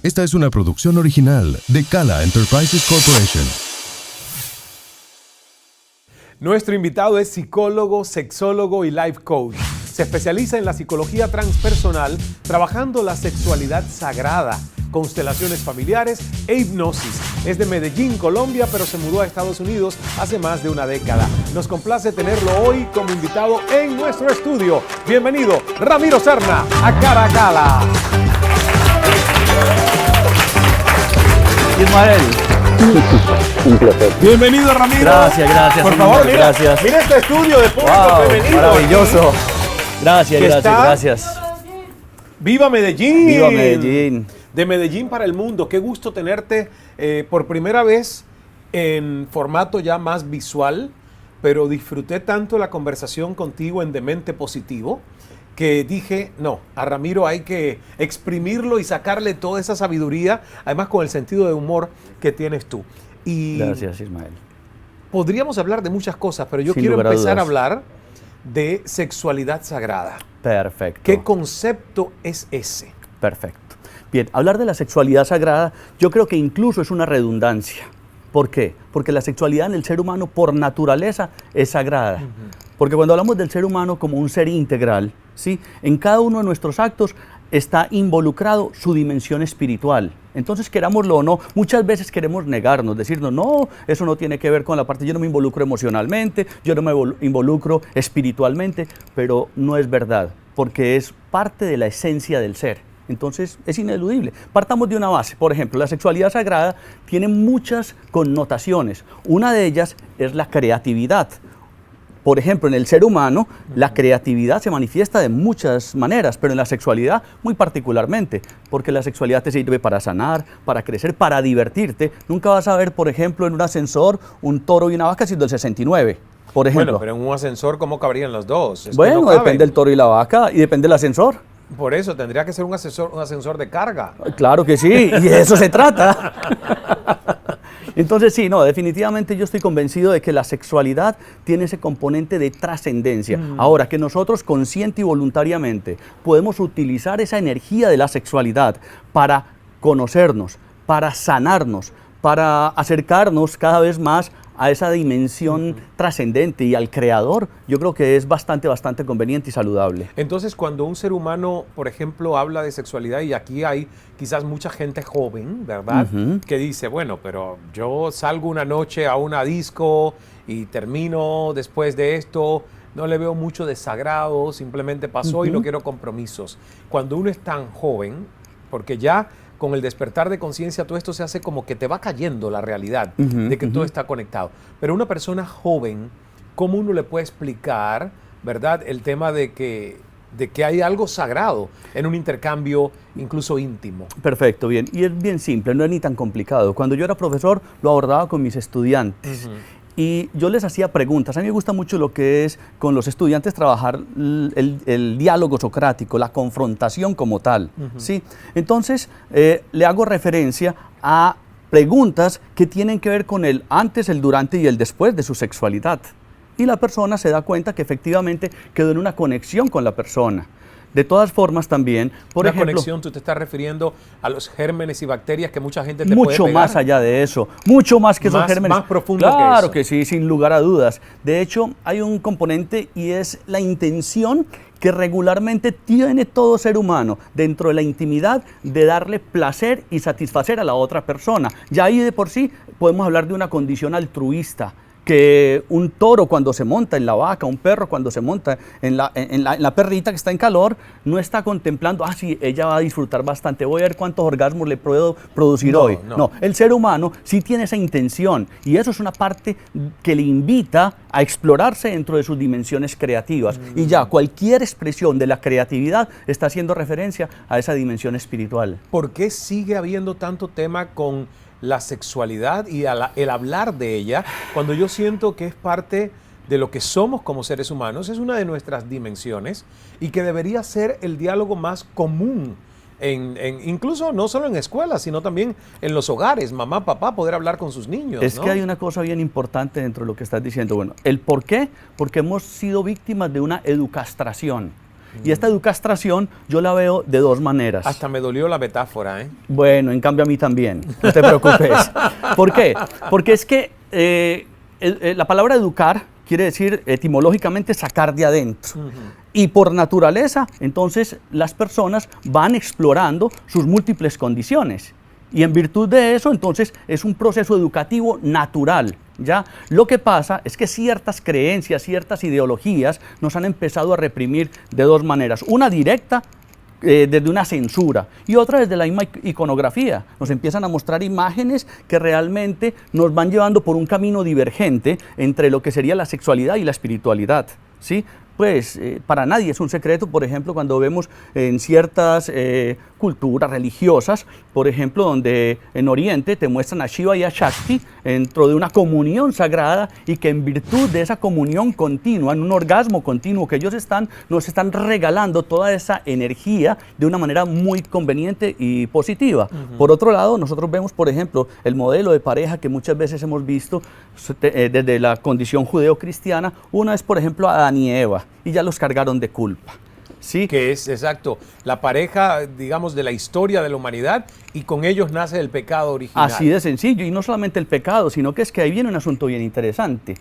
Esta es una producción original de Cala Enterprises Corporation. Nuestro invitado es psicólogo, sexólogo y life coach. Se especializa en la psicología transpersonal, trabajando la sexualidad sagrada, constelaciones familiares e hipnosis. Es de Medellín, Colombia, pero se mudó a Estados Unidos hace más de una década. Nos complace tenerlo hoy como invitado en nuestro estudio. Bienvenido, Ramiro Serna, a Cara a Cala. Ismael. Un placer. Bienvenido, Ramiro. Gracias. Por favor, mira, gracias. mira este estudio de público Wow, femenino. maravilloso. Aquí. Gracias. ¡Viva Medellín! Viva Medellín. De Medellín para el mundo. Qué gusto tenerte por primera vez en formato ya más visual, pero disfruté tanto la conversación contigo en Demente Positivo que dije, no, a Ramiro hay que exprimirlo y sacarle toda esa sabiduría, además con el sentido de humor que tienes tú. Y Gracias, Ismael. podríamos hablar de muchas cosas, pero yo Sin quiero lugar a empezar a dudas. hablar de sexualidad sagrada. Perfecto. ¿Qué concepto es ese? Perfecto. Bien, hablar de la sexualidad sagrada, yo creo que incluso es una redundancia. ¿Por qué? Porque la sexualidad en el ser humano por naturaleza es sagrada. Porque cuando hablamos del ser humano como un ser integral, ¿sí? En cada uno de nuestros actos está involucrado su dimensión espiritual. Entonces, querámoslo o no, muchas veces queremos negarnos, decirnos, no, eso no tiene que ver con la parte, yo no me involucro emocionalmente, yo no me involucro espiritualmente, pero no es verdad, porque es parte de la esencia del ser. Entonces, es ineludible. Partamos de una base. Por ejemplo, la sexualidad sagrada tiene muchas connotaciones. Una de ellas es la creatividad. Por ejemplo, en el ser humano, la creatividad se manifiesta de muchas maneras, pero en la sexualidad muy particularmente, porque la sexualidad te sirve para sanar, para crecer, para divertirte. Nunca vas a ver, por ejemplo, en un ascensor, un toro y una vaca siendo el 69, por ejemplo. Bueno, pero en un ascensor, ¿cómo cabrían los dos? Es que Bueno, no caben. depende del toro y la vaca y depende del ascensor. Por eso, tendría que ser un ascensor de carga. Claro que sí, y de eso se trata. Entonces sí, no, definitivamente yo estoy convencido de que la sexualidad tiene ese componente de trascendencia. Ahora, que nosotros consciente y voluntariamente podemos utilizar esa energía de la sexualidad para conocernos, para sanarnos, para acercarnos cada vez más a esa dimensión trascendente y al creador, yo creo que es bastante conveniente y saludable. Entonces, cuando un ser humano, por ejemplo, habla de sexualidad, y aquí hay quizás mucha gente joven, ¿verdad? Que dice, bueno, pero yo salgo una noche a una disco y termino después de esto, no le veo mucho de sagrado, simplemente pasó y no quiero compromisos. Cuando uno es tan joven, porque ya con el despertar de conciencia todo esto se hace como que te va cayendo la realidad de que todo está conectado. Pero una persona joven, ¿cómo uno le puede explicar, verdad, el tema de que hay algo sagrado en un intercambio incluso íntimo? Perfecto, bien. Y es bien simple, no es ni tan complicado. Cuando yo era profesor, lo abordaba con mis estudiantes. Y yo les hacía preguntas. A mí me gusta mucho lo que es con los estudiantes trabajar el diálogo socrático, la confrontación como tal. ¿Sí? Entonces, le hago referencia a preguntas que tienen que ver con el antes, el durante y el después de su sexualidad. Y la persona se da cuenta que efectivamente quedó en una conexión con la persona. De todas formas también, por ejemplo... Una conexión, tú te estás refiriendo a los gérmenes y bacterias que mucha gente te puede mucho pegar. más allá de eso, mucho más que esos gérmenes. Más profundo que claro eso. que sí, sin lugar a dudas. De hecho, hay un componente y es la intención que regularmente tiene todo ser humano dentro de la intimidad de darle placer y satisfacer a la otra persona. Ya ahí de por sí podemos hablar de una condición altruista, que un toro cuando se monta en la vaca, un perro cuando se monta en la perrita que está en calor, no está contemplando, sí, ella va a disfrutar bastante, voy a ver cuántos orgasmos le puedo producir hoy. No, el ser humano sí tiene esa intención y eso es una parte que le invita a explorarse dentro de sus dimensiones creativas. Y ya cualquier expresión de la creatividad está haciendo referencia a esa dimensión espiritual. ¿Por qué sigue habiendo tanto tema con la sexualidad y el hablar de ella, cuando yo siento que es parte de lo que somos como seres humanos, es una de nuestras dimensiones y que debería ser el diálogo más común, incluso no solo en escuelas, sino también en los hogares, mamá, papá, poder hablar con sus niños? Es que hay una cosa bien importante dentro de lo que estás diciendo. Bueno, ¿el por qué? Porque hemos sido víctimas de una educastración. Y esta educastración yo la veo de dos maneras. Hasta me dolió la metáfora, ¿eh? Bueno, en cambio a mí también, no te preocupes. ¿Por qué? Porque es que la palabra educar quiere decir etimológicamente sacar de adentro. Y por naturaleza, entonces, las personas van explorando sus múltiples condiciones. Y en virtud de eso, entonces, es un proceso educativo natural, ¿ya? Lo que pasa es que ciertas creencias, ciertas ideologías nos han empezado a reprimir de dos maneras. Una directa, desde una censura, y otra desde la misma iconografía. Nos empiezan a mostrar imágenes que realmente nos van llevando por un camino divergente entre lo que sería la sexualidad y la espiritualidad, ¿sí? Pues para nadie es un secreto, por ejemplo, cuando vemos en ciertas culturas religiosas, por ejemplo, donde en Oriente te muestran a Shiva y a Shakti dentro de una comunión sagrada, y que en virtud de esa comunión continua, en un orgasmo continuo que ellos nos están regalando toda esa energía de una manera muy conveniente y positiva. Por otro lado, nosotros vemos, por ejemplo, el modelo de pareja que muchas veces hemos visto desde la condición judeo-cristiana. Una es, por ejemplo, Adán y Eva, y ya los cargaron de culpa. ¿Sí? Que es, exacto, la pareja, digamos, de la historia de la humanidad, y con ellos nace el pecado original. Así de sencillo, y no solamente el pecado, sino que es que ahí viene un asunto bien interesante,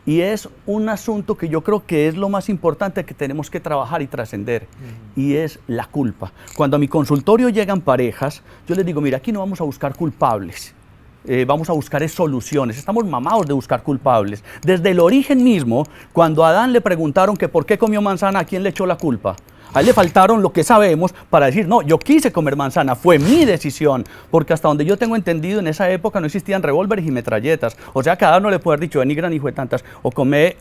y es un asunto que yo creo que es lo más importante que tenemos que trabajar y trascender, y es la culpa. Cuando a mi consultorio llegan parejas, yo les digo, mira, aquí no vamos a buscar culpables. Vamos a buscar soluciones, estamos mamados de buscar culpables. Desde el origen mismo, cuando a Adán le preguntaron que por qué comió manzana, ¿a quién le echó la culpa? A él le faltaron lo que sabemos para decir, no, yo quise comer manzana, fue mi decisión, porque hasta donde yo tengo entendido, en esa época no existían revólveres y metralletas, o sea, cada uno le puede haber dicho, vení gran hijo de tantas, o come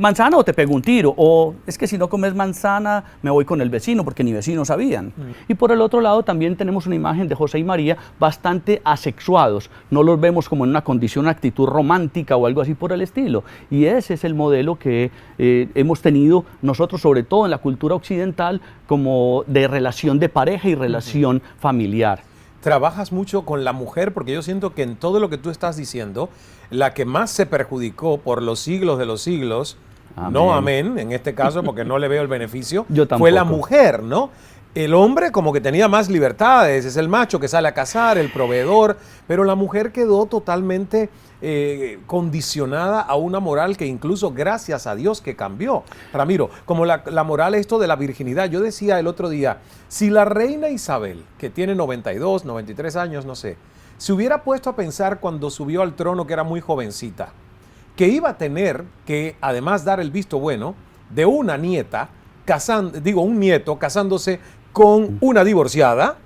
manzana o te pego un tiro, o es que si no comes manzana me voy con el vecino, porque ni vecinos sabían. Y por el otro lado también tenemos una imagen de José y María bastante asexuados, no los vemos como en una condición, una actitud romántica o algo así por el estilo, y ese es el modelo que hemos tenido nosotros, sobre todo en la cultura occidental, como de relación de pareja y relación familiar. Trabajas mucho con la mujer, porque yo siento que en todo lo que tú estás diciendo, la que más se perjudicó por los siglos de los siglos, amén. No amén, en este caso, porque no le veo el beneficio, Yo tampoco. fue la mujer, ¿no? El hombre como que tenía más libertades, es el macho que sale a cazar, el proveedor, pero la mujer quedó totalmente condicionada a una moral que incluso gracias a Dios que cambió. Ramiro, como la moral esto de la virginidad, yo decía el otro día, si la reina Isabel, que tiene 92, 93 años, no sé, se hubiera puesto a pensar cuando subió al trono, que era muy jovencita, que iba a tener que además dar el visto bueno de una nieta, un nieto casándose con una divorciada,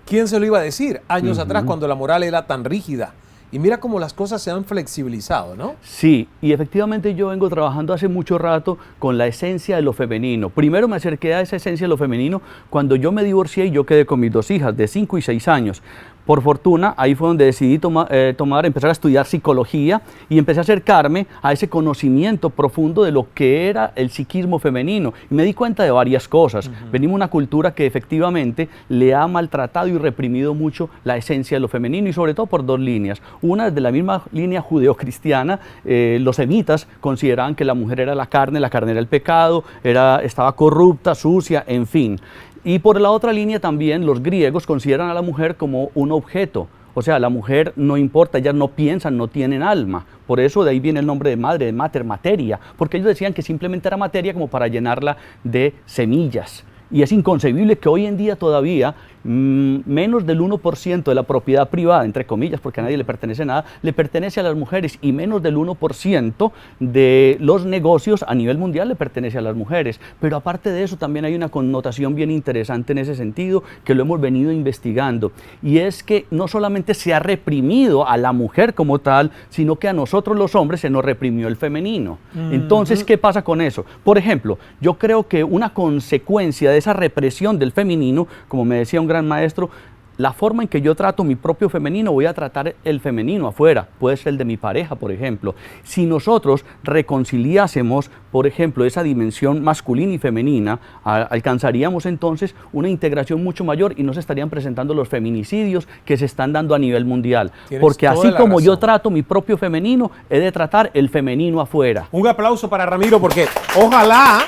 ¿quién se lo iba a decir años atrás cuando la moral era tan rígida? Y mira cómo las cosas se han flexibilizado, ¿no? Sí, y efectivamente yo vengo trabajando hace mucho rato con la esencia de lo femenino. Primero me acerqué a esa esencia de lo femenino cuando yo me divorcié y yo quedé con mis dos hijas de 5 y 6 años. Por fortuna, ahí fue donde decidí empezar a estudiar psicología y empecé a acercarme a ese conocimiento profundo de lo que era el psiquismo femenino. Y me di cuenta de varias cosas. Venimos de una cultura que efectivamente le ha maltratado y reprimido mucho la esencia de lo femenino, y sobre todo por dos líneas. Una, desde la misma línea judeocristiana, los semitas consideraban que la mujer era la carne era el pecado, estaba corrupta, sucia, en fin. Y por la otra línea también los griegos consideran a la mujer como un objeto. O sea, la mujer no importa, ellas no piensan, no tienen alma. Por eso de ahí viene el nombre de madre, de mater, materia. Porque ellos decían que simplemente era materia como para llenarla de semillas. Y es inconcebible que hoy en día todavía menos del 1% de la propiedad privada, entre comillas, porque a nadie le pertenece nada, le pertenece a las mujeres, y menos del 1% de los negocios a nivel mundial le pertenece a las mujeres. Pero aparte de eso también hay una connotación bien interesante en ese sentido, que lo hemos venido investigando, y es que no solamente se ha reprimido a la mujer como tal, sino que a nosotros los hombres se nos reprimió el femenino. Entonces, ¿qué pasa con eso? Por ejemplo, yo creo que una consecuencia de esa represión del femenino, como me decía un gran maestro, la forma en que yo trato mi propio femenino, voy a tratar el femenino afuera, puede ser el de mi pareja, por ejemplo. Si nosotros reconciliásemos, por ejemplo, esa dimensión masculina y femenina, alcanzaríamos entonces una integración mucho mayor y no se estarían presentando los feminicidios que se están dando a nivel mundial. Porque así como yo trato mi propio femenino, he de tratar el femenino afuera. Un aplauso para Ramiro, porque ojalá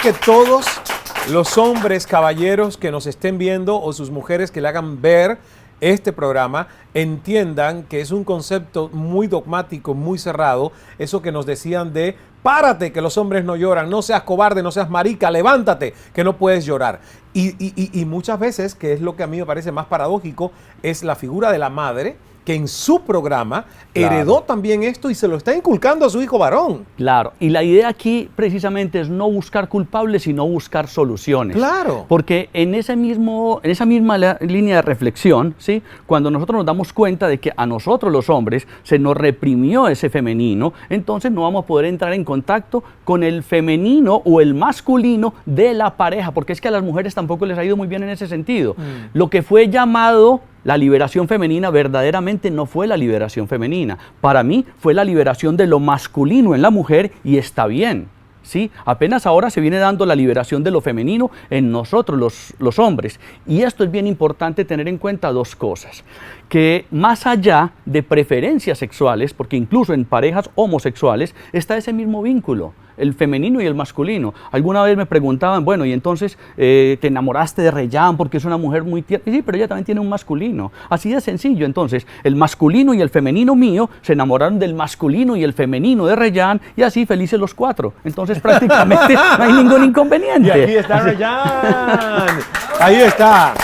que todos los hombres, caballeros que nos estén viendo o sus mujeres que le hagan ver este programa entiendan que es un concepto muy dogmático, muy cerrado, eso que nos decían de párate, que los hombres no lloran, no seas cobarde, no seas marica, levántate, que no puedes llorar. Y muchas veces, que es lo que a mí me parece más paradójico, es la figura de la madre, que en su programa heredó también esto y se lo está inculcando a su hijo varón. Claro, y la idea aquí precisamente es no buscar culpables, sino buscar soluciones. Claro. Porque en esa misma línea de reflexión, ¿sí? Cuando nosotros nos damos cuenta de que a nosotros los hombres se nos reprimió ese femenino, entonces no vamos a poder entrar en contacto con el femenino o el masculino de la pareja, porque es que a las mujeres tampoco les ha ido muy bien en ese sentido. Lo que fue llamado la liberación femenina verdaderamente no fue la liberación femenina. Para mí fue la liberación de lo masculino en la mujer y está bien. ¿Sí? Apenas ahora se viene dando la liberación de lo femenino en nosotros los hombres. Y esto es bien importante tener en cuenta dos cosas. Que más allá de preferencias sexuales, porque incluso en parejas homosexuales está ese mismo vínculo, el femenino y el masculino. Alguna vez me preguntaban, bueno, y entonces te enamoraste de Reyán porque es una mujer muy tierna. Sí, pero ella también tiene un masculino. Así de sencillo. Entonces, el masculino y el femenino mío se enamoraron del masculino y el femenino de Reyán y así felices los cuatro. Entonces, prácticamente no hay ningún inconveniente. Y aquí está Reyán. Ahí está.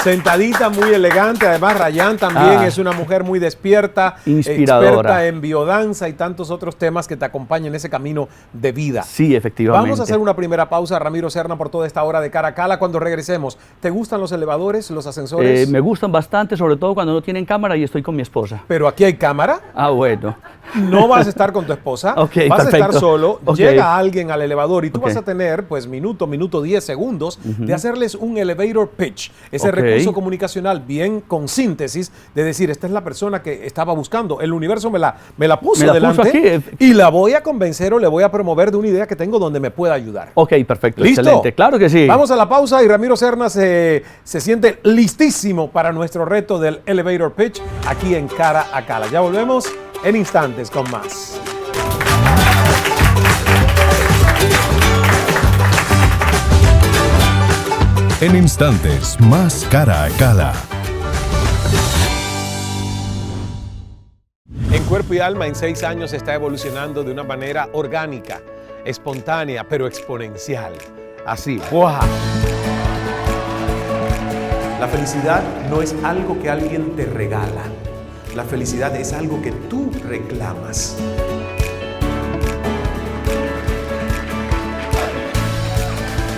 Sentadita, muy elegante. Además, Rayán también es una mujer muy despierta, inspiradora, experta en biodanza y tantos otros temas que te acompañan en ese camino de vida. Sí, efectivamente. Vamos a hacer una primera pausa, Ramiro Serna, por toda esta hora de Cara a Cala. Cuando regresemos, ¿te gustan los elevadores, los ascensores? Me gustan bastante, sobre todo cuando no tienen cámara y estoy con mi esposa. Pero aquí hay cámara. Ah, bueno. No vas a estar con tu esposa, Okay, vas perfecto. a estar solo, Okay. llega alguien al elevador y tú Okay. vas a tener pues minuto 10 segundos de hacerles un elevator pitch, ese Okay. recurso comunicacional bien con síntesis de decir, esta es la persona que estaba buscando, el universo me la puso delante aquí. Y la voy a convencer o le voy a promover de una idea que tengo donde me pueda ayudar. Ok, perfecto, ¿Listo? excelente, claro que sí. Vamos a la pausa y Ramiro Serna se siente listísimo para nuestro reto del elevator pitch aquí en Cara a Cala. Ya volvemos en instantes con más. En instantes, más Cara a Cala. En Cuerpo y Alma, en 6 años está evolucionando de una manera orgánica, espontánea, pero exponencial. Así, ¡buah! La felicidad no es algo que alguien te regala. La felicidad es algo que tú reclamas.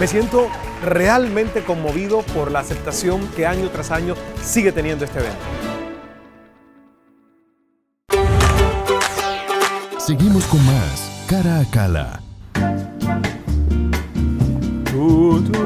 Me siento realmente conmovido por la aceptación que año tras año sigue teniendo este evento. Seguimos con más Cara a Cala.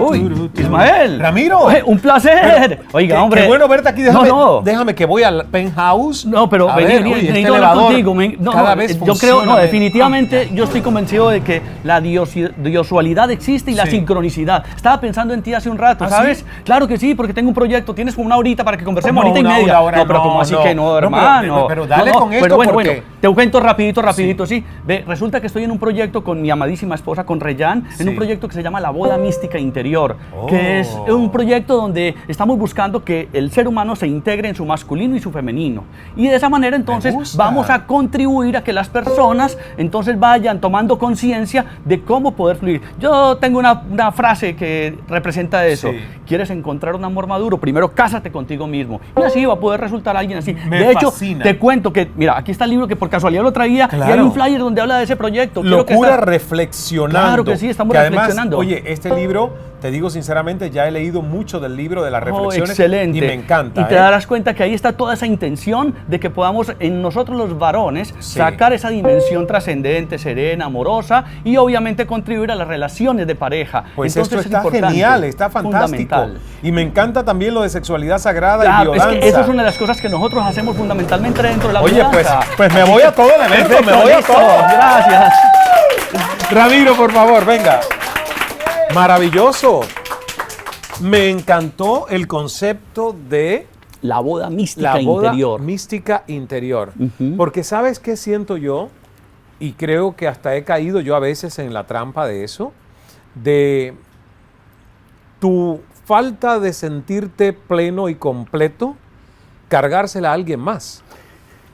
Uy, Ismael. Ramiro. Oye, un placer. Oiga, hombre. Qué bueno verte aquí. Déjame que voy al penthouse. No, pero vení, necesito hablar contigo. Cada vez yo creo, definitivamente yo estoy convencido de que la diosualidad existe y la sincronicidad. Estaba pensando en ti hace un rato, ¿sabes? ¿Sí? Claro que sí, porque tengo un proyecto. Tienes como una horita para que conversemos, No, horita y una media. hora, No, pero como así que no, hermano. Pero dale con esto bueno, porque... te cuento rapidito, sí. Ve, resulta que estoy en un proyecto con mi amadísima esposa, con Reyán, en un proyecto que se llama La Boda Mística Interior, que es un proyecto donde estamos buscando que el ser humano se integre en su masculino y su femenino. Y de esa manera entonces vamos a contribuir a que las personas entonces vayan tomando conciencia de cómo poder fluir. Yo tengo una frase que representa eso. Sí. ¿Quieres encontrar un amor maduro? Primero cásate contigo mismo. Y así va a poder resultar alguien así. De hecho, te cuento que, mira, aquí está el libro que por casualidad lo traía, y hay un flyer donde habla de ese proyecto. Locura reflexionando. Claro que sí, estamos reflexionando. Además, oye, este libro te digo sinceramente, ya he leído mucho del libro de las reflexiones excelente. y me encanta. Y te darás cuenta que ahí está toda esa intención de que podamos en nosotros los varones sacar esa dimensión trascendente, serena, amorosa y obviamente contribuir a las relaciones de pareja. Pues entonces, esto está genial, está fantástico. Y me encanta también lo de sexualidad sagrada y biodanza. Es que eso es una de las cosas que nosotros hacemos fundamentalmente dentro de la Oye, biodanza. pues me voy a todo el evento, Perfecto, me voy a listo, todo. gracias. Ramiro, por favor, venga. Maravilloso. Me encantó el concepto de La boda mística la boda interior. mística interior. Porque ¿sabes qué siento yo? Y creo que hasta he caído yo a veces en la trampa de eso, de tu falta de sentirte pleno y completo, cargársela a alguien más.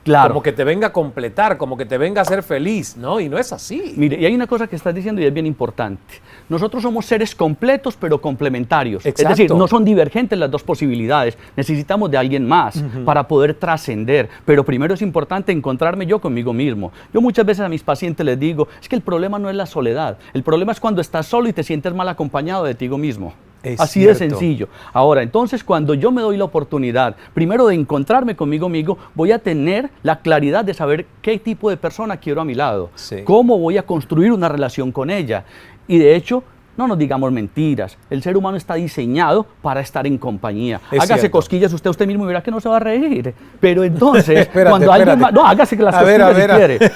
Claro. Como que te venga a completar, como que te venga a hacer feliz, ¿no? Y no es así. Mire, y hay una cosa que estás diciendo y es bien importante. Nosotros somos seres completos pero complementarios. Exacto. Es decir, no son divergentes las dos posibilidades. Necesitamos de alguien más para poder trascender. Pero primero es importante encontrarme yo conmigo mismo. Yo muchas veces a mis pacientes les digo, es que el problema no es la soledad. El problema es cuando estás solo y te sientes mal acompañado de ti mismo. Es Así cierto. de sencillo. Ahora, entonces, cuando yo me doy la oportunidad, primero de encontrarme conmigo mismo, voy a tener la claridad de saber qué tipo de persona quiero a mi lado, Sí. cómo voy a construir una relación con ella. Y de hecho, no nos digamos mentiras, el ser humano está diseñado para estar en compañía. Es Hágase cierto. cosquillas usted mismo y verá que no se va a reír. Pero entonces, Espérate, cuando alguien espérate. más... No, hágase que las A ver, cosquillas si quiere.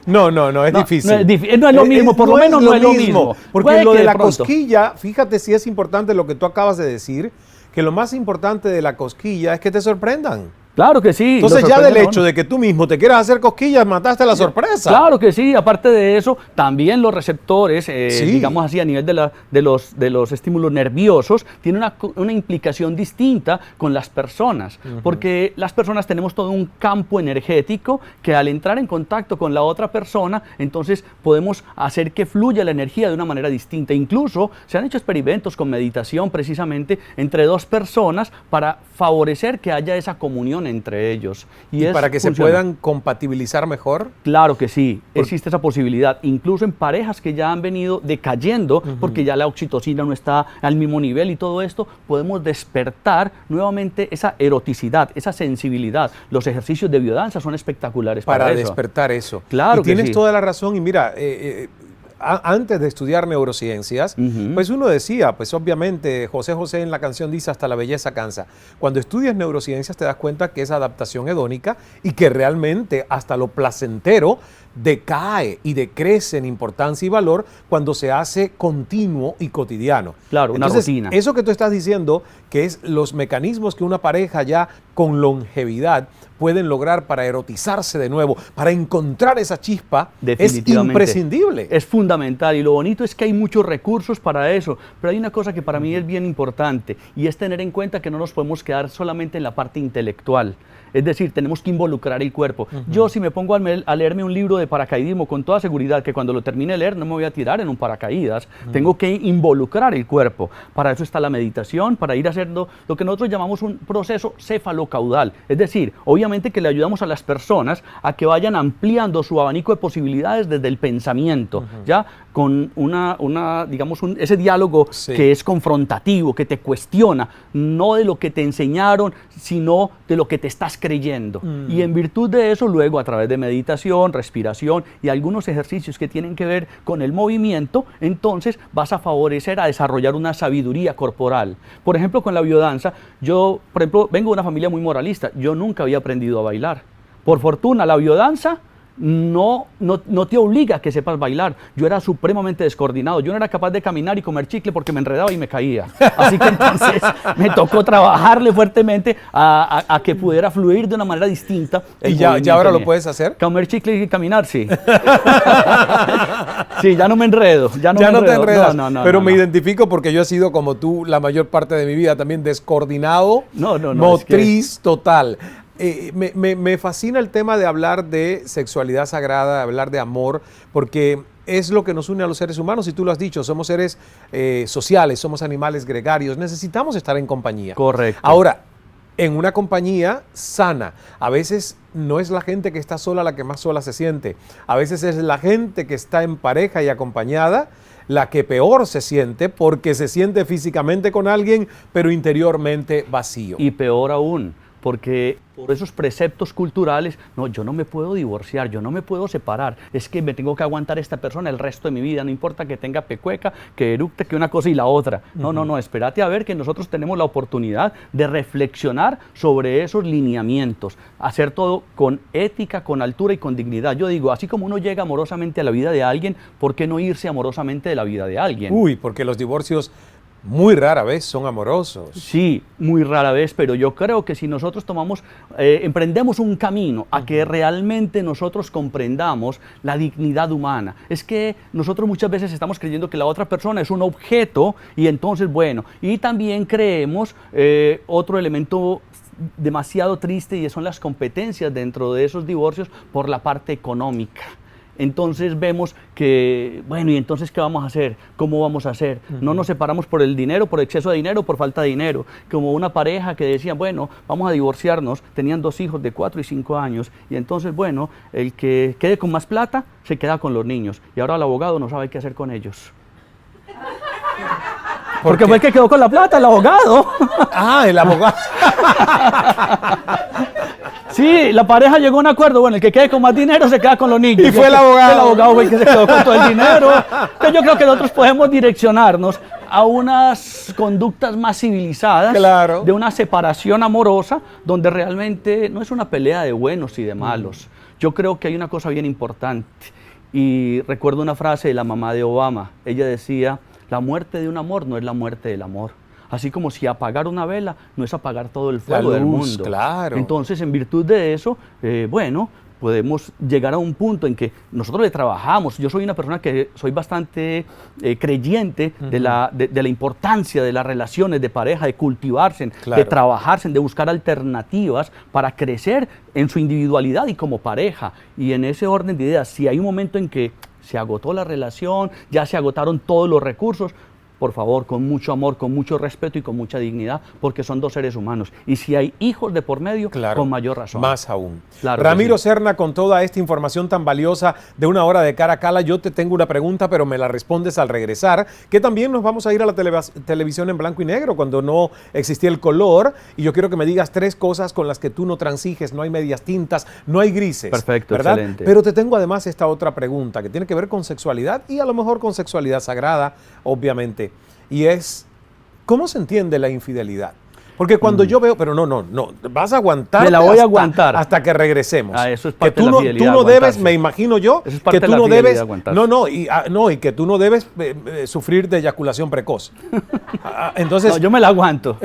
No, es No, difícil. no es lo mismo, por lo menos no es lo mismo. Porque Puede lo que de de la pronto. cosquilla, fíjate si es importante lo que tú acabas de decir, que lo más importante de la cosquilla es que te sorprendan. Claro que sí. Entonces lo ya del sorprende a hecho uno. de que tú mismo te quieras hacer cosquillas, mataste la sorpresa. Claro que sí, aparte de eso, también los receptores, Sí. digamos así, a nivel de los estímulos nerviosos, tienen una implicación distinta con las personas, porque las personas tenemos todo un campo energético que al entrar en contacto con la otra persona, entonces podemos hacer que fluya la energía de una manera distinta. Incluso se han hecho experimentos con meditación precisamente entre dos personas para favorecer que haya esa comunión entre ellos. Y para que se funciona. puedan compatibilizar mejor. Claro que sí, existe esa posibilidad. Incluso en parejas que ya han venido decayendo, porque ya la oxitocina no está al mismo nivel y todo esto, podemos despertar nuevamente esa eroticidad, esa sensibilidad. Los ejercicios de biodanza son espectaculares para eso. despertar eso. Claro y que tienes sí. toda la razón. Y mira, antes de estudiar neurociencias, pues uno decía, pues obviamente José José en la canción dice hasta la belleza cansa. Cuando estudias neurociencias te das cuenta que es adaptación hedónica y que realmente hasta lo placentero decae y decrece en importancia y valor cuando se hace continuo y cotidiano. Claro, una Entonces, rutina. eso que tú estás diciendo, que es los mecanismos que una pareja ya con longevidad pueden lograr para erotizarse de nuevo, para encontrar esa chispa, es Definitivamente. imprescindible. Es fundamental y lo bonito es que hay muchos recursos para eso, pero hay una cosa que para mí es bien importante y es tener en cuenta que no nos podemos quedar solamente en la parte intelectual. Es decir, tenemos que involucrar el cuerpo. Yo si me pongo a leerme un libro de paracaidismo con toda seguridad que cuando lo termine de leer no me voy a tirar en un paracaídas, tengo que involucrar el cuerpo. Para eso está la meditación, para ir haciendo lo que nosotros llamamos un proceso cefalocaudal. Es decir, obviamente que le ayudamos a las personas a que vayan ampliando su abanico de posibilidades desde el pensamiento, ¿ya? Con digamos, ese diálogo Sí. que es confrontativo, que te cuestiona, no de lo que te enseñaron, sino de lo que te estás creyendo. Y en virtud de eso, luego a través de meditación, respiración y algunos ejercicios que tienen que ver con el movimiento, entonces vas a favorecer a desarrollar una sabiduría corporal. Por ejemplo, con la biodanza, yo, por ejemplo, vengo de una familia muy moralista, yo nunca había aprendido a bailar. Por fortuna, la biodanza no te obliga a que sepas bailar. Yo era supremamente descoordinado. Yo no era capaz de caminar y comer chicle porque me enredaba y me caía. Así que entonces me tocó trabajarle fuertemente a que pudiera fluir de una manera distinta. ¿Y ya ahora lo puedes hacer? Comer chicle y caminar, sí. Sí, ya no me enredo. Ya no te enredas. Pero no. me identifico porque yo he sido como tú la mayor parte de mi vida también descoordinado, No, motriz total. Me fascina el tema de hablar de sexualidad sagrada, de hablar de amor, porque es lo que nos une a los seres humanos, y tú lo has dicho, somos seres sociales, somos animales gregarios, necesitamos estar en compañía. Correcto. Ahora, en una compañía sana, a veces no es la gente que está sola la que más sola se siente, a veces es la gente que está en pareja y acompañada la que peor se siente porque se siente físicamente con alguien, pero interiormente vacío. Y peor aún, porque por esos preceptos culturales, no, yo no me puedo divorciar, yo no me puedo separar, es que me tengo que aguantar a esta persona el resto de mi vida, no importa que tenga pecueca, que eructe, que una cosa y la otra. No, espérate a ver que nosotros tenemos la oportunidad de reflexionar sobre esos lineamientos, hacer todo con ética, con altura y con dignidad. Yo digo, así como uno llega amorosamente a la vida de alguien, ¿por qué no irse amorosamente de la vida de alguien? Uy, porque los divorcios muy rara vez son amorosos. Sí, muy rara vez, pero yo creo que si nosotros emprendemos un camino a que realmente nosotros comprendamos la dignidad humana, es que nosotros muchas veces estamos creyendo que la otra persona es un objeto y entonces, bueno, y también creemos otro elemento demasiado triste y son las competencias dentro de esos divorcios por la parte económica. Entonces vemos que, bueno, ¿y entonces qué vamos a hacer? ¿Cómo vamos a hacer? No nos separamos por el dinero, por exceso de dinero, por falta de dinero. Como una pareja que decía, bueno, vamos a divorciarnos, tenían 2 hijos de 4 y 5 años, y entonces, bueno, el que quede con más plata se queda con los niños, y ahora el abogado no sabe qué hacer con ellos. Porque fue el que quedó con la plata, el abogado. Ah, el abogado. Sí, la pareja llegó a un acuerdo, bueno, el que quede con más dinero se queda con los niños. Y fue el abogado. El abogado fue el que se quedó con todo el dinero. Entonces yo creo que nosotros podemos direccionarnos a unas conductas más civilizadas, claro, de una separación amorosa, donde realmente no es una pelea de buenos y de malos. Yo creo que hay una cosa bien importante, y recuerdo una frase de la mamá de Obama. Ella decía, la muerte de un amor no es la muerte del amor. Así como si apagar una vela no es apagar todo el fuego del mundo. Claro. Entonces, en virtud de eso, bueno, podemos llegar a un punto en que nosotros le trabajamos. Yo soy una persona que soy bastante creyente de la importancia de las relaciones de pareja, de cultivarse, claro, de trabajarse, de buscar alternativas para crecer en su individualidad y como pareja. Y en ese orden de ideas, si hay un momento en que se agotó la relación, ya se agotaron todos los recursos, por favor, con mucho amor, con mucho respeto y con mucha dignidad, porque son 2 seres humanos. Y si hay hijos de por medio, claro, con mayor razón. Más aún. Claro, Ramiro sí. Serna, con toda esta información tan valiosa de una hora de Cara a Cala, yo te tengo una pregunta, pero me la respondes al regresar, que también nos vamos a ir a la televisión en blanco y negro, cuando no existía el color, y yo quiero que me digas 3 cosas con las que tú no transiges, no hay medias tintas, no hay grises. Perfecto, ¿verdad? excelente. Pero te tengo además esta otra pregunta, que tiene que ver con sexualidad, y a lo mejor con sexualidad sagrada, obviamente. Y es, ¿cómo se entiende la infidelidad? Porque cuando yo veo, pero no, vas a aguantar. Me la voy a aguantar. Hasta que regresemos. Eso es parte que tú de la no, fidelidad, tú no debes, aguantarse. me imagino yo, Eso es parte que tú de la no fidelidad, debes, aguantarse. y que tú no debes sufrir de eyaculación precoz. Entonces, No, yo me la aguanto.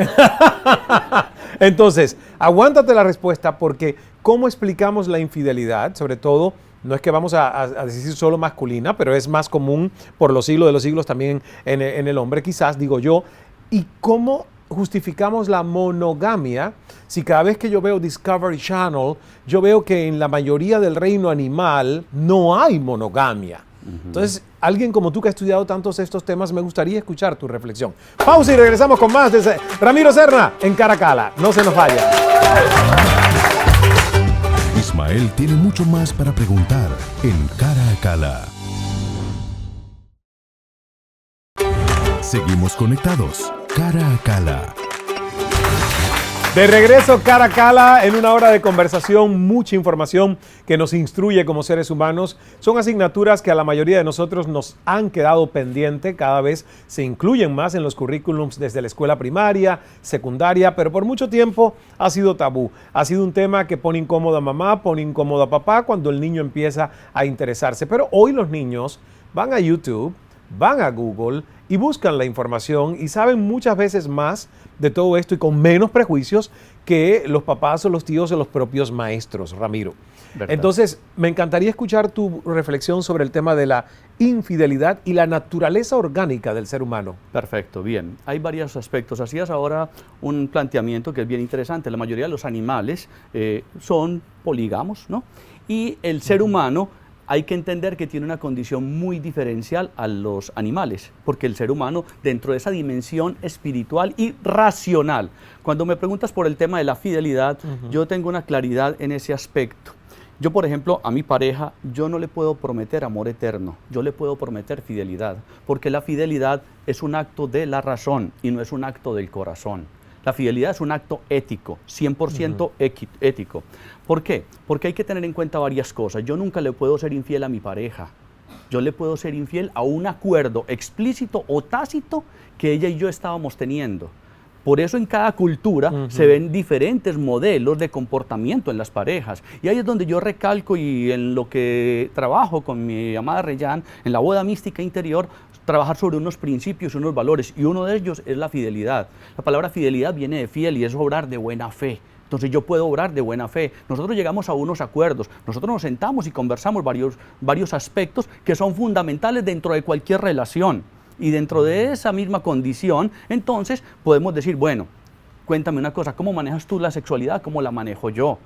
entonces, aguántate la respuesta, porque ¿cómo explicamos la infidelidad? Sobre todo, no es que vamos a decir solo masculina, pero es más común por los siglos de los siglos también en el hombre, quizás, digo yo. ¿Y cómo justificamos la monogamia si cada vez que yo veo Discovery Channel, yo veo que en la mayoría del reino animal no hay monogamia? Entonces, alguien como tú que ha estudiado tantos estos temas, me gustaría escuchar tu reflexión. Pausa y regresamos con más de Ramiro Serna en Cara a Cala. No se nos vaya. Ismael tiene mucho más para preguntar en Cara a Cala. Seguimos conectados. Cara a Cala. De regreso, Cara a Cala, en una hora de conversación, mucha información que nos instruye como seres humanos. Son asignaturas que a la mayoría de nosotros nos han quedado pendiente, cada vez se incluyen más en los currículums desde la escuela primaria, secundaria, pero por mucho tiempo ha sido tabú. Ha sido un tema que pone incómoda a mamá, pone incómoda a papá cuando el niño empieza a interesarse. Pero hoy los niños van a YouTube, van a Google y buscan la información y saben muchas veces más de todo esto y con menos prejuicios que los papás o los tíos o los propios maestros, Ramiro. ¿Verdad? Entonces, me encantaría escuchar tu reflexión sobre el tema de la infidelidad y la naturaleza orgánica del ser humano. Perfecto, bien. Hay varios aspectos. Hacías ahora un planteamiento que es bien interesante. La mayoría de los animales son polígamos, ¿no? Y el ser humano, hay que entender que tiene una condición muy diferencial a los animales, porque el ser humano, dentro de esa dimensión espiritual y racional, cuando me preguntas por el tema de la fidelidad, yo tengo una claridad en ese aspecto. Yo, por ejemplo, a mi pareja, yo no le puedo prometer amor eterno, yo le puedo prometer fidelidad, porque la fidelidad es un acto de la razón y no es un acto del corazón. La fidelidad es un acto ético, 100% ético. ¿Por qué? Porque hay que tener en cuenta varias cosas. Yo nunca le puedo ser infiel a mi pareja. Yo le puedo ser infiel a un acuerdo explícito o tácito que ella y yo estábamos teniendo. Por eso en cada cultura se ven diferentes modelos de comportamiento en las parejas. Y ahí es donde yo recalco, y en lo que trabajo con mi amada Reyán, en la boda mística interior, trabajar sobre unos principios y unos valores. Y uno de ellos es la fidelidad. La palabra fidelidad viene de fiel y es obrar de buena fe. Entonces yo puedo obrar de buena fe. Nosotros llegamos a unos acuerdos, nosotros nos sentamos y conversamos varios aspectos que son fundamentales dentro de cualquier relación. Y dentro de esa misma condición, entonces podemos decir, bueno, cuéntame una cosa, ¿cómo manejas tú la sexualidad? ¿Cómo la manejo yo?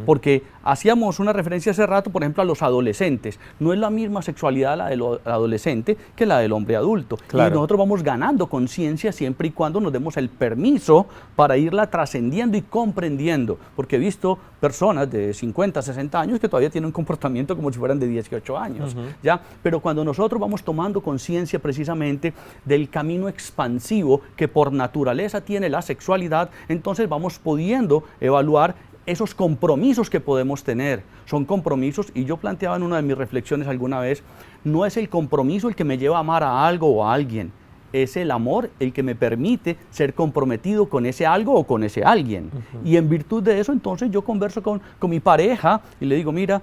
Porque hacíamos una referencia hace rato, por ejemplo, a los adolescentes. No es la misma sexualidad la del adolescente que la del hombre adulto. Claro. Y nosotros vamos ganando conciencia siempre y cuando nos demos el permiso para irla trascendiendo y comprendiendo. Porque he visto personas de 50, 60 años que todavía tienen un comportamiento como si fueran de 18 años. ¿Ya? Pero cuando nosotros vamos tomando conciencia precisamente del camino expansivo que por naturaleza tiene la sexualidad, entonces vamos pudiendo evaluar esos compromisos que podemos tener. Son compromisos, y yo planteaba en una de mis reflexiones alguna vez, no es el compromiso el que me lleva a amar a algo o a alguien, es el amor el que me permite ser comprometido con ese algo o con ese alguien. Y en virtud de eso, entonces yo converso con mi pareja y le digo, mira,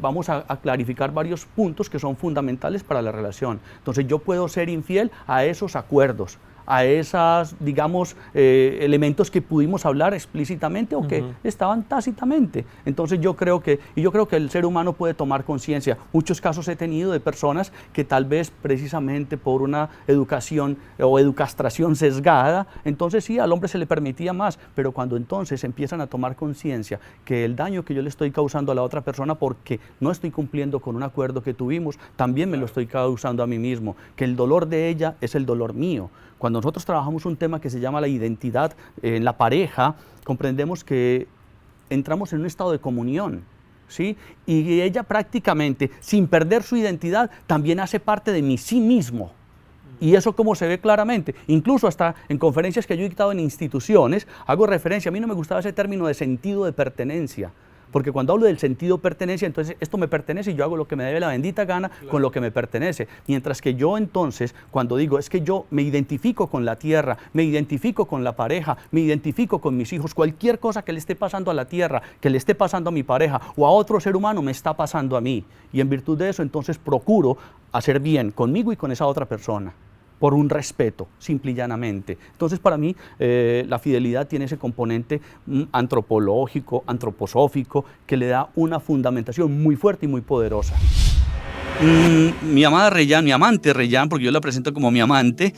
vamos a clarificar varios puntos que son fundamentales para la relación. Entonces yo puedo ser infiel a esos acuerdos, a esos, digamos, elementos que pudimos hablar explícitamente o que estaban tácitamente. Entonces yo creo que el ser humano puede tomar conciencia. Muchos casos he tenido de personas que tal vez precisamente por una educación o educastración sesgada, entonces sí, al hombre se le permitía más, pero cuando entonces empiezan a tomar conciencia que el daño que yo le estoy causando a la otra persona porque no estoy cumpliendo con un acuerdo que tuvimos, también me lo estoy causando a mí mismo, que el dolor de ella es el dolor mío. Cuando nosotros trabajamos un tema que se llama la identidad en la pareja, comprendemos que entramos en un estado de comunión, ¿sí? Y ella prácticamente, sin perder su identidad, también hace parte de mi sí mismo. Y eso como se ve claramente, incluso hasta en conferencias que yo he dictado en instituciones, hago referencia, a mí no me gustaba ese término de sentido de pertenencia. Porque cuando hablo del sentido de pertenencia, entonces esto me pertenece y yo hago lo que me debe la bendita gana con lo que me pertenece. Mientras que yo entonces, cuando digo, es que yo me identifico con la tierra, me identifico con la pareja, me identifico con mis hijos, cualquier cosa que le esté pasando a la tierra, que le esté pasando a mi pareja o a otro ser humano, me está pasando a mí. Y en virtud de eso, entonces procuro hacer bien conmigo y con esa otra persona, por un respeto, simple y llanamente. Entonces, para mí, la fidelidad tiene ese componente antropológico, antroposófico, que le da una fundamentación muy fuerte y muy poderosa. Mi amada Reyán, mi amante Reyán, porque yo la presento como mi amante,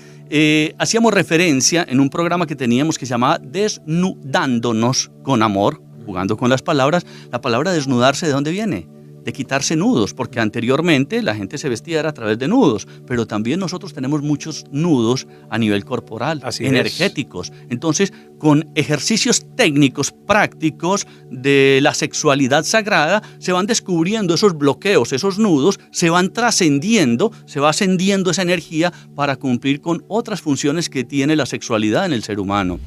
hacíamos referencia en un programa que teníamos que se llamaba Desnudándonos con Amor, jugando con las palabras. La palabra desnudarse, ¿de dónde viene? De quitarse nudos, porque anteriormente la gente se vestía a través de nudos, pero también nosotros tenemos muchos nudos a nivel corporal, energéticos. Entonces, con ejercicios técnicos, prácticos de la sexualidad sagrada, se van descubriendo esos bloqueos, esos nudos, se van trascendiendo, se va ascendiendo esa energía para cumplir con otras funciones que tiene la sexualidad en el ser humano.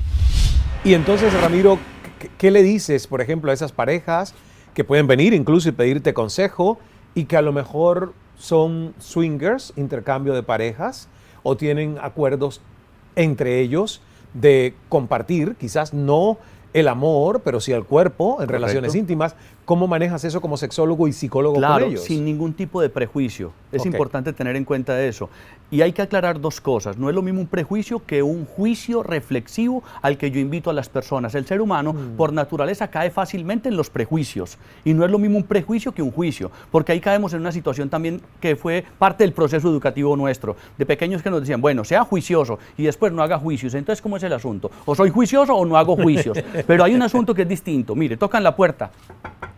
Y entonces, Ramiro, ¿qué le dices, por ejemplo, a esas parejas que pueden venir incluso y pedirte consejo y que a lo mejor son swingers, intercambio de parejas, o tienen acuerdos entre ellos de compartir, quizás no el amor, pero sí el cuerpo en relaciones íntimas? ¿Cómo manejas eso como sexólogo y psicólogo con ellos? Claro, sin ningún tipo de prejuicio. Es importante tener en cuenta eso. Y hay que aclarar dos cosas. No es lo mismo un prejuicio que un juicio reflexivo al que yo invito a las personas. El ser humano, por naturaleza, cae fácilmente en los prejuicios. Y no es lo mismo un prejuicio que un juicio. Porque ahí caemos en una situación también que fue parte del proceso educativo nuestro. De pequeños que nos decían, bueno, sea juicioso y después no haga juicios. Entonces, ¿cómo es el asunto? O soy juicioso o no hago juicios. Pero hay un asunto que es distinto. Mire, tocan la puerta.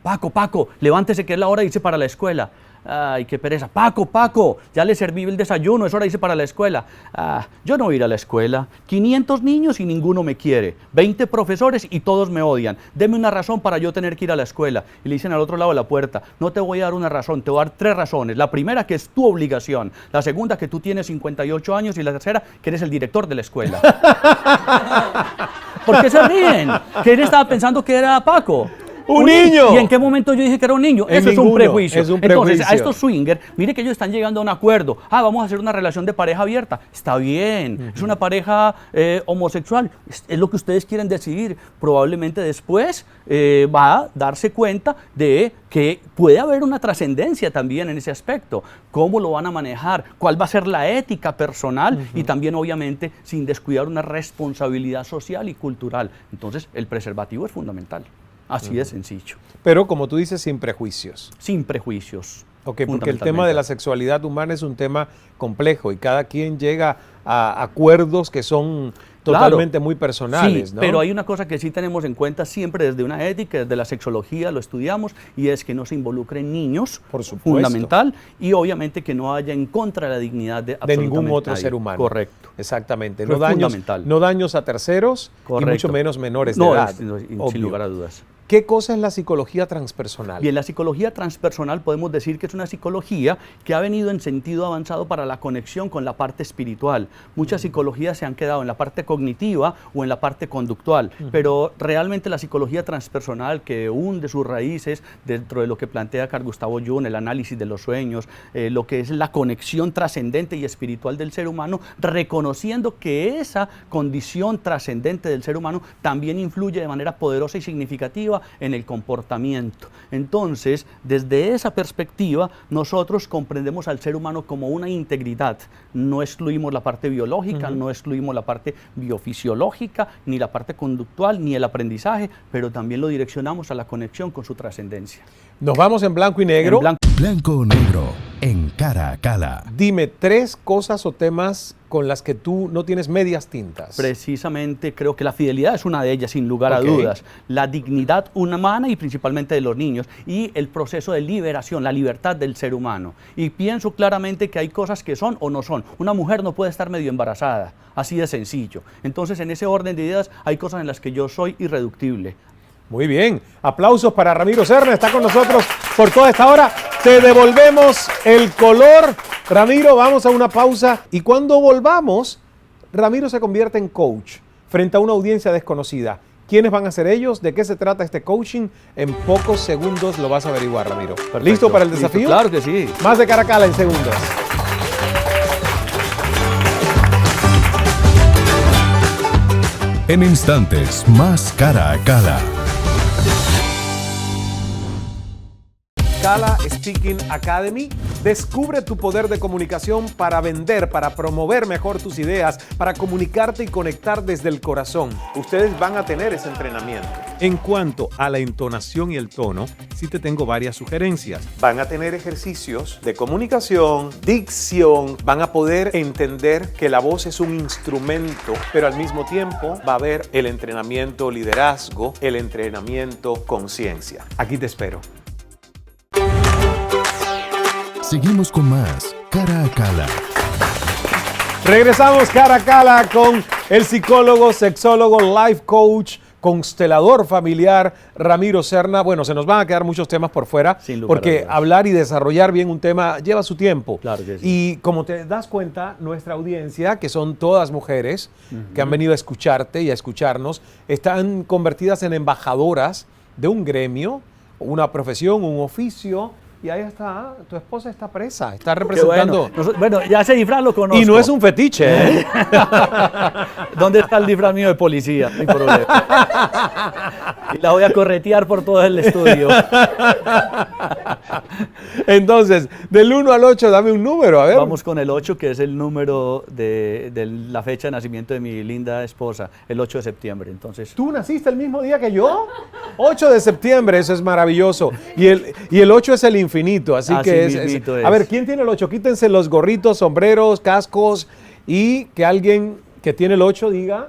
Paco, levántese que es la hora de irse para la escuela. Ay, qué pereza. Paco, ya le serví el desayuno, es hora de irse para la escuela. Yo no voy a ir a la escuela. 500 niños y ninguno me quiere. 20 profesores y todos me odian. Deme una razón para yo tener que ir a la escuela. Y le dicen al otro lado de la puerta, no te voy a dar una razón, te voy a dar 3 razones. La primera, que es tu obligación. La segunda, que tú tienes 58 años. Y la tercera, que eres el director de la escuela. ¿Por qué se ríen? Que él estaba pensando que era Paco. ¡Un niño! ¿Y en qué momento yo dije que era un niño? Eso es un prejuicio. Entonces, a estos swingers, mire que ellos están llegando a un acuerdo. Vamos a hacer una relación de pareja abierta. Está bien. Es una pareja homosexual. Es lo que ustedes quieren decidir. Probablemente después va a darse cuenta de que puede haber una trascendencia también en ese aspecto. ¿Cómo lo van a manejar? ¿Cuál va a ser la ética personal? Y también, obviamente, sin descuidar una responsabilidad social y cultural. Entonces, el preservativo es fundamental. Así de sencillo. Pero como tú dices, sin prejuicios. Sin prejuicios. Ok, porque el tema de la sexualidad humana es un tema complejo y cada quien llega a acuerdos que son totalmente muy personales, sí, ¿no? Pero hay una cosa que sí tenemos en cuenta siempre desde una ética, desde la sexología, lo estudiamos, y es que no se involucren niños, por supuesto, fundamental, y obviamente que no haya en contra de la dignidad de ningún otro nadie. ser humano. Correcto. Exactamente. Pero no daños a terceros. Correcto. Y mucho menos menores de edad. Sin lugar a dudas. ¿Qué cosa es la psicología transpersonal? Bien, la psicología transpersonal podemos decir que es una psicología que ha venido en sentido avanzado para la conexión con la parte espiritual. Muchas psicologías se han quedado en la parte cognitiva o en la parte conductual, pero realmente la psicología transpersonal, que hunde sus raíces dentro de lo que plantea Carl Gustav Jung, el análisis de los sueños, lo que es la conexión trascendente y espiritual del ser humano, reconociendo que esa condición trascendente del ser humano también influye de manera poderosa y significativa en el comportamiento. Entonces, desde esa perspectiva, nosotros comprendemos al ser humano como una integridad. No excluimos la parte biológica, no excluimos la parte biofisiológica, ni la parte conductual, ni el aprendizaje, pero también lo direccionamos a la conexión con su trascendencia. Nos vamos en blanco y negro. Blanco o negro, en Cara a Cara. Dime 3 cosas o temas con las que tú no tienes medias tintas. Precisamente creo que la fidelidad es una de ellas, sin lugar a dudas. La dignidad humana y principalmente de los niños, y el proceso de liberación, la libertad del ser humano. Y pienso claramente que hay cosas que son o no son. Una mujer no puede estar medio embarazada, así de sencillo. Entonces, en ese orden de ideas hay cosas en las que yo soy irreductible. Muy bien. Aplausos para Ramiro Serna, está con nosotros por toda esta hora. Te devolvemos el color. Ramiro, vamos a una pausa y cuando volvamos, Ramiro se convierte en coach frente a una audiencia desconocida. ¿Quiénes van a ser ellos? ¿De qué se trata este coaching? En pocos segundos lo vas a averiguar, Ramiro. Perfecto. ¿Listo para el desafío? Listo, claro que sí. Más de Cara a Cara en segundos. En instantes, más Cara a Cara. Cala Speaking Academy. Descubre tu poder de comunicación para vender, para promover mejor tus ideas, para comunicarte y conectar desde el corazón. Ustedes van a tener ese entrenamiento. En cuanto a la entonación y el tono, sí te tengo varias sugerencias. Van a tener ejercicios de comunicación, dicción, van a poder entender que la voz es un instrumento, pero al mismo tiempo va a haber el entrenamiento liderazgo, el entrenamiento conciencia. Aquí te espero. Seguimos con más Cara a Cara. Regresamos Cara a Cara con el psicólogo, sexólogo, life coach, constelador familiar Ramiro Serna. Bueno, se nos van a quedar muchos temas por fuera, porque hablar y desarrollar bien un tema lleva su tiempo. Claro que sí. Y como te das cuenta, nuestra audiencia, que son todas mujeres que han venido a escucharte y a escucharnos, están convertidas en embajadoras de un gremio, una profesión, un oficio. Y ahí está, tu esposa está presa, está representando. Bueno, ya ese disfraz lo conozco. Y no es un fetiche, ¿eh? ¿Dónde está el disfraz mío de policía? No hay problema. Y la voy a corretear por todo el estudio. Entonces, del 1 al 8, dame un número, a ver. Vamos con el 8, que es el número de la fecha de nacimiento de mi linda esposa, el 8 de septiembre. Entonces, ¿tú naciste el mismo día que yo? 8 de septiembre, eso es maravilloso. Y el 8 es el infinito, así que es. A ver, ¿quién tiene el 8? Quítense los gorritos, sombreros, cascos y que alguien que tiene el 8 diga,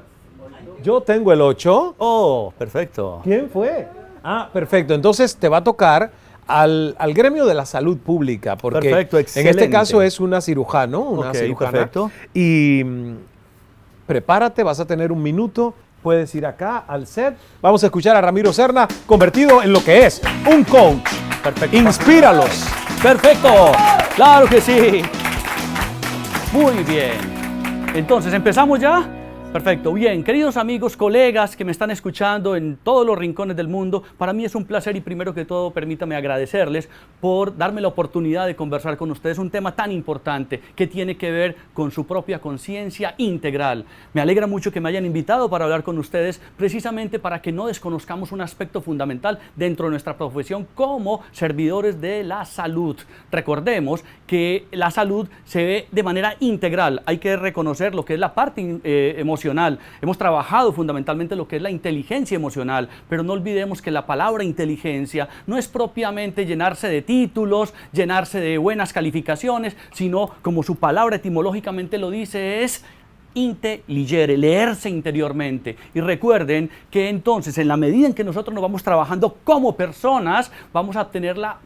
yo tengo el 8. Oh, perfecto. ¿Quién fue? Ah, perfecto. Entonces te va a tocar al gremio de la salud pública, porque Perfecto, en este excelente. caso es una cirujana, una Ok, cirujana. perfecto. Y prepárate, vas a tener un minuto, puedes ir acá al set. Vamos a escuchar a Ramiro Serna, convertido en lo que es, un coach. Perfecto. Inspíralos. Perfecto, claro que sí. Muy bien. Entonces, ¿empezamos ya? Perfecto, bien, queridos amigos, colegas que me están escuchando en todos los rincones del mundo, para mí es un placer y primero que todo permítame agradecerles por darme la oportunidad de conversar con ustedes un tema tan importante que tiene que ver con su propia conciencia integral. Me alegra mucho que me hayan invitado para hablar con ustedes precisamente para que no desconozcamos un aspecto fundamental dentro de nuestra profesión como servidores de la salud. Recordemos que la salud se ve de manera integral, hay que reconocer lo que es la parte emocional. Hemos trabajado fundamentalmente lo que es la inteligencia emocional, pero no olvidemos que la palabra inteligencia no es propiamente llenarse de títulos, llenarse de buenas calificaciones, sino como su palabra etimológicamente lo dice, es intelligere, leerse interiormente. Y recuerden que entonces en la medida en que nosotros nos vamos trabajando como personas, vamos a obtener la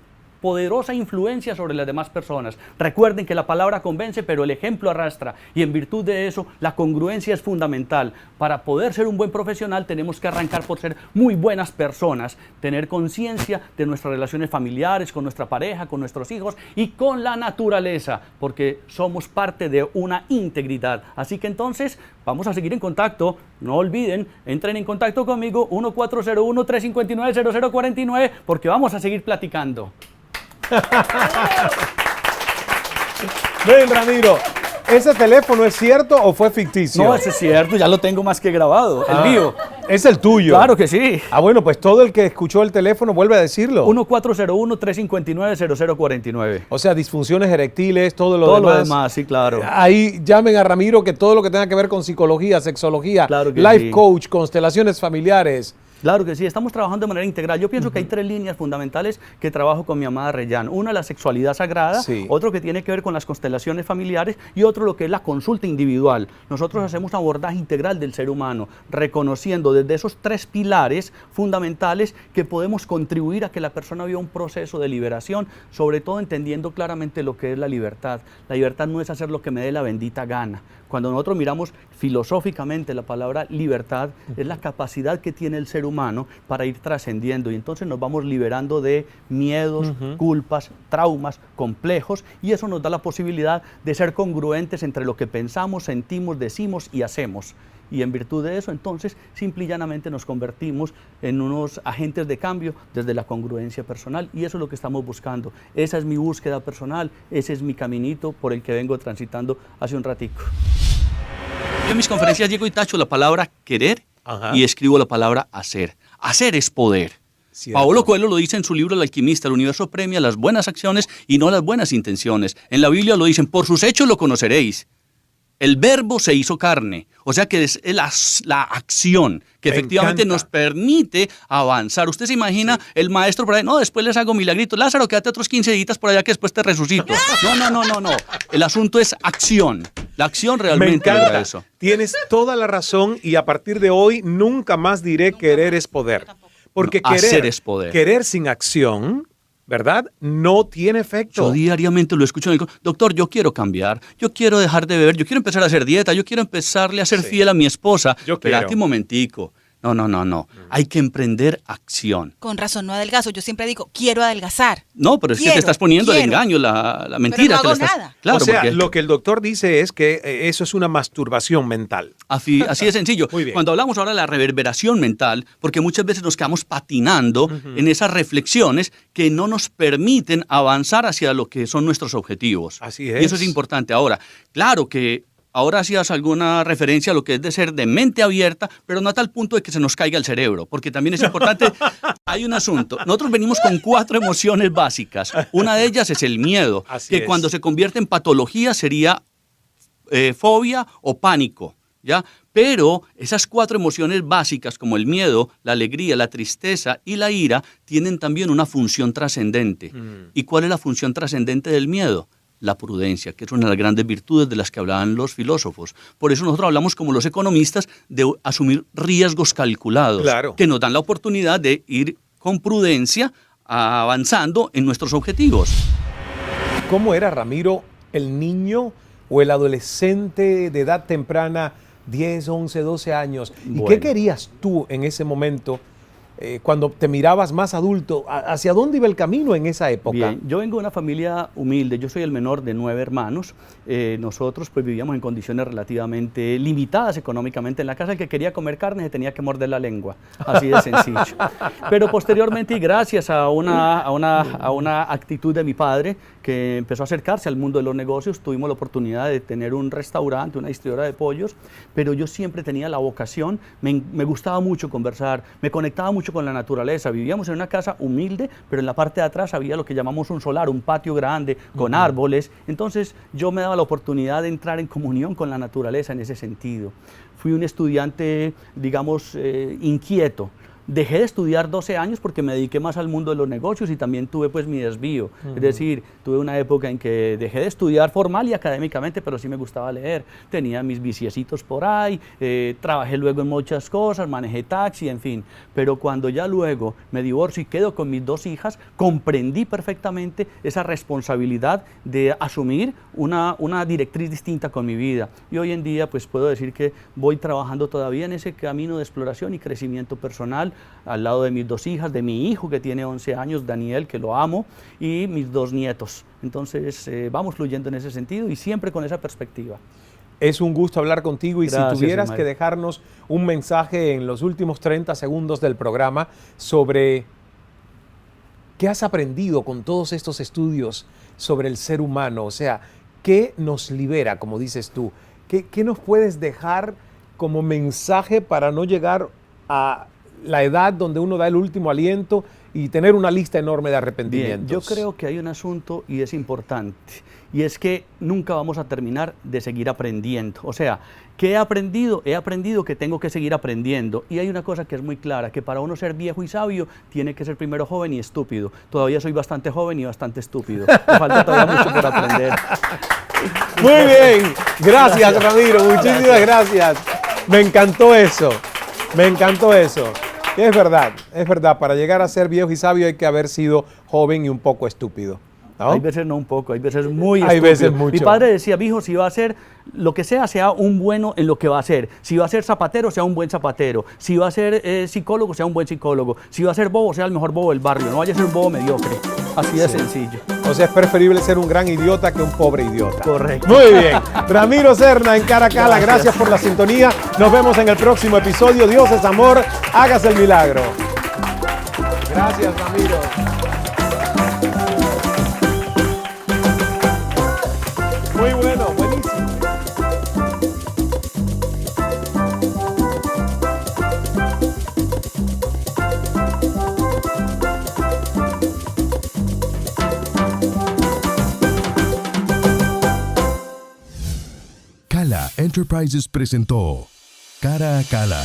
poderosa influencia sobre las demás personas. Recuerden que la palabra convence, pero el ejemplo arrastra. Y en virtud de eso, la congruencia es fundamental. Para poder ser un buen profesional, tenemos que arrancar por ser muy buenas personas, tener conciencia de nuestras relaciones familiares, con nuestra pareja, con nuestros hijos y con la naturaleza, porque somos parte de una integridad. Así que entonces, vamos a seguir en contacto. No olviden, entren en contacto conmigo, 1401-359-0049, porque vamos a seguir platicando. Ven, Ramiro, ¿ese teléfono es cierto o fue ficticio? No, eso es cierto, ya lo tengo más que grabado, el mío. Es el tuyo. Claro que sí. Ah, bueno, pues todo el que escuchó el teléfono vuelve a decirlo. 1401-359-0049. O sea, disfunciones erectiles, todo lo Todo demás. lo demás, sí, claro. Ahí llamen a Ramiro, que todo lo que tenga que ver con psicología, sexología, Claro que life sí. coach, constelaciones familiares. Claro que sí, estamos trabajando de manera integral. Yo pienso que hay tres líneas fundamentales que trabajo con mi amada Reyán. Una, la sexualidad sagrada, Sí. otro que tiene que ver con las constelaciones familiares y otro lo que es la consulta individual. Nosotros hacemos un abordaje integral del ser humano, reconociendo desde esos tres pilares fundamentales que podemos contribuir a que la persona viva un proceso de liberación, sobre todo entendiendo claramente lo que es la libertad. La libertad no es hacer lo que me dé la bendita gana. Cuando nosotros miramos filosóficamente la palabra libertad, es la capacidad que tiene el ser humano para ir trascendiendo y entonces nos vamos liberando de miedos, culpas, traumas, complejos y eso nos da la posibilidad de ser congruentes entre lo que pensamos, sentimos, decimos y hacemos. Y en virtud de eso, entonces, simple y llanamente nos convertimos en unos agentes de cambio desde la congruencia personal y eso es lo que estamos buscando. Esa es mi búsqueda personal, ese es mi caminito por el que vengo transitando hace un ratico. Yo en mis conferencias llego y tacho la palabra querer y escribo la palabra hacer. Hacer es poder. Cierto. Paolo Coelho lo dice en su libro El alquimista, el universo premia las buenas acciones y no las buenas intenciones. En la Biblia lo dicen, por sus hechos lo conoceréis. El verbo se hizo carne, o sea que es la acción que Me efectivamente encanta. nos permite avanzar. Usted se imagina el maestro por ahí, no, después les hago milagritos. Lázaro, quédate otros 15 días por allá que después te resucito. No. El asunto es acción. La acción Me realmente logra encanta. eso. Tienes toda la razón y a partir de hoy nunca más diré querer es poder. Porque No, hacer es poder. Querer sin acción, ¿verdad? No tiene efecto. Yo diariamente lo escucho en el doctor, yo quiero cambiar, yo quiero dejar de beber, yo quiero empezar a hacer dieta, yo quiero empezarle a ser fiel a mi esposa. Yo quiero. Espérate un momentico. No. Hay que emprender acción. Con razón, no adelgazo. Yo siempre digo, quiero adelgazar. No, pero es que te Quiero, estás poniendo el quiero. engaño, la mentira. no te la hago estás- nada. Claro, o sea, porque lo que el doctor dice es que eso es una masturbación mental. así de sencillo. Muy bien. Cuando hablamos ahora de la reverberación mental, porque muchas veces nos quedamos patinando en esas reflexiones que no nos permiten avanzar hacia lo que son nuestros objetivos. Así Y eso es. es importante. Ahora, claro que ahora hacías alguna referencia a lo que es de ser de mente abierta, pero no a tal punto de que se nos caiga el cerebro, porque también es importante. Hay un asunto. Nosotros venimos con 4 emociones básicas. Una de ellas es el miedo, Así que es. cuando se convierte en patología sería fobia o pánico, ¿ya? Pero esas 4 emociones básicas, como el miedo, la alegría, la tristeza y la ira, tienen también una función trascendente. ¿Y cuál es la función trascendente del miedo? La prudencia, que es una de las grandes virtudes de las que hablaban los filósofos. Por eso nosotros hablamos como los economistas de asumir riesgos calculados, Claro. que nos dan la oportunidad de ir con prudencia avanzando en nuestros objetivos. ¿Cómo era, Ramiro, el niño o el adolescente de edad temprana, 10, 11, 12 años? ¿Y Bueno. qué querías tú en ese momento, cuando te mirabas más adulto? ¿Hacia dónde iba el camino en esa época? Bien, yo vengo de una familia humilde, yo soy el menor de 9 hermanos. Nosotros pues vivíamos en condiciones relativamente limitadas económicamente. En la casa el que quería comer carne se tenía que morder la lengua, así de sencillo. Pero posteriormente, y gracias a una actitud de mi padre, que empezó a acercarse al mundo de los negocios, tuvimos la oportunidad de tener un restaurante, una distribuidora de pollos, pero yo siempre tenía la vocación, me gustaba mucho conversar, me conectaba mucho con la naturaleza. Vivíamos en una casa humilde, pero en la parte de atrás había lo que llamamos un solar, un patio grande con árboles. Entonces yo me daba la oportunidad de entrar en comunión con la naturaleza en ese sentido. Fui un estudiante, digamos, inquieto. Dejé de estudiar 12 años porque me dediqué más al mundo de los negocios y también tuve pues mi desvío. Es decir, tuve una época en que dejé de estudiar formal y académicamente, pero sí me gustaba leer. Tenía mis viciecitos por ahí, trabajé luego en muchas cosas, manejé taxi, en fin. Pero cuando ya luego me divorcio y quedo con mis 2 hijas, comprendí perfectamente esa responsabilidad de asumir una directriz distinta con mi vida. Y hoy en día pues puedo decir que voy trabajando todavía en ese camino de exploración y crecimiento personal, al lado de mis 2 hijas, de mi hijo que tiene 11 años, Daniel, que lo amo, y mis 2 nietos. Entonces vamos fluyendo en ese sentido y siempre con esa perspectiva. Es un gusto hablar contigo y Gracias, si tuvieras Ismael, que dejarnos un mensaje en los últimos 30 segundos del programa sobre qué has aprendido con todos estos estudios sobre el ser humano, o sea, ¿qué nos libera, como dices tú? ¿Qué nos puedes dejar como mensaje para no llegar a la edad donde uno da el último aliento y tener una lista enorme de arrepentimientos? Bien, yo creo que hay un asunto y es importante, y es que nunca vamos a terminar de seguir aprendiendo. O sea, ¿qué he aprendido? He aprendido que tengo que seguir aprendiendo. Y hay una cosa que es muy clara, que para uno ser viejo y sabio, tiene que ser primero joven y estúpido. Todavía soy bastante joven y bastante estúpido. Me falta todavía mucho por aprender. Muy bien, gracias Ramiro, muchísimas gracias. Me encantó eso, me encantó eso. Es verdad, para llegar a ser viejo y sabio hay que haber sido joven y un poco estúpido, ¿no? Hay veces no un poco, hay veces muy Hay estúpido. veces mucho. Mi padre decía, mijo, si va a ser lo que sea un bueno en lo que va a hacer. Si va a ser zapatero, sea un buen zapatero. Si va a ser psicólogo, sea un buen psicólogo. Si va a ser bobo, sea el mejor bobo del barrio. No vaya a ser un bobo mediocre. Así de sencillo. O sea, es preferible ser un gran idiota que un pobre idiota. Correcto. Muy bien. Ramiro Serna en Cara a Cala, gracias por la sintonía. Nos vemos en el próximo episodio. Dios es amor, hágase el milagro. Gracias, Ramiro. Muy bueno, buenísimo. Cala Enterprises presentó Cara a Cala.